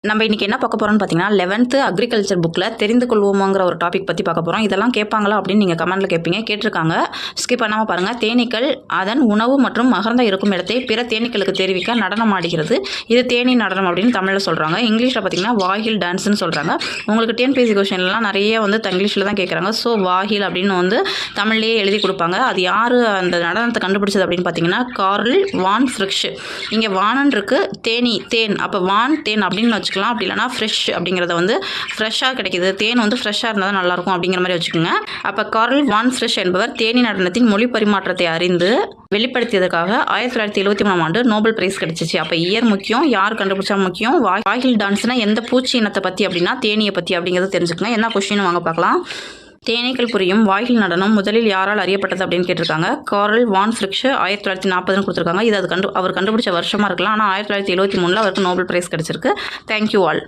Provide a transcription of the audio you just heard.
நம்ம இன்றைக்கி என்ன பார்க்க போகிறோம்னு பார்த்தீங்கன்னா 11th அக்ரிகல்ச்சர் புக்கில் தெரிந்து கொள்வோமாங்கிற ஒரு டாபிக் பற்றி பார்க்க போகிறோம். இதெல்லாம் கேட்பாங்களா அப்படின்னு நீங்கள் கமெண்ட்டில் கேட்பீங்க, கேட்டிருக்காங்க. ஸ்கிப் பண்ணாமல் பாருங்கள். தேனீக்கள் அதன் உணவு மற்றும் மகரந்தம் இருக்கும் இடத்தை பிற தேனீக்களுக்கு தெரிவிக்க நடனம் ஆடுகிறது. இது தேனீ நடனம் அப்படின்னு தமிழில் சொல்கிறாங்க. இங்கிலீஷில் பார்த்தீங்கன்னா வாஹில் டான்ஸ்னு சொல்கிறாங்க. உங்களுக்கு டிஎன்பிஎஸ்சி கொஸ்டின்லாம் நிறைய தங்கிலீஷில் தான் கேட்குறாங்க. ஸோ வாஹில் அப்படின்னு தமிழ்லேயே எழுதி கொடுப்பாங்க. அது யார் அந்த நடனத்தை கண்டுபிடிச்சது அப்படின்னு பார்த்தீங்கன்னா கார்ல் வான் ஃப்ரிஷ். இங்கே வானன் இருக்குது, தேன், அப்போ வான் தேன் அப்படின்னு வச்சுக்கலாம். அப்படி இல்லைனா ஃப்ரெஷ் அப்படிங்கிறத ஃப்ரெஷ்ஷாக கிடைக்கிது, தேன் ஃப்ரெஷ்ஷாக இருந்தால் தான் நல்லாயிருக்கும் அப்படிங்கிற மாதிரி வச்சுக்கோங்க. அப்போ கார்ல் வான் ஃப்ரிஷ் என்பவர் தேனீ நடனத்தின் மொழி பரிமாற்றத்தை அறிந்து வெளிப்படுத்தியதற்காக 1973 நோபல் பிரைஸ் கிடைச்சிச்சு. அப்போ இயர் முக்கியம், யார் கண்டுபிடிச்சா முக்கியம். வாஹில் டான்ஸ்னால் எந்த பூச்சி இனத்தை பற்றி அப்படின்னா தேனியை பற்றி அப்படிங்கிறத தெரிஞ்சுக்கோங்க. என்ன கொஸ்டின் வாங்க பார்க்கலாம். தேனீக்கள் புரியும் வாஹில் நடனம் முதலில் யாரால் அறியப்பட்டது அப்படின்னு கேட்டிருக்காங்க. கார்ல் வான் ஃப்ரிஷ் 1940 கொடுத்துருக்காங்க. இது அவர் கண்டுபிடிச்ச வருஷமாக இருக்கலாம். ஆனால் 1973 அவருக்கு நோபல் பிரைஸ் கிடைச்சிருக்கு. Thank you all.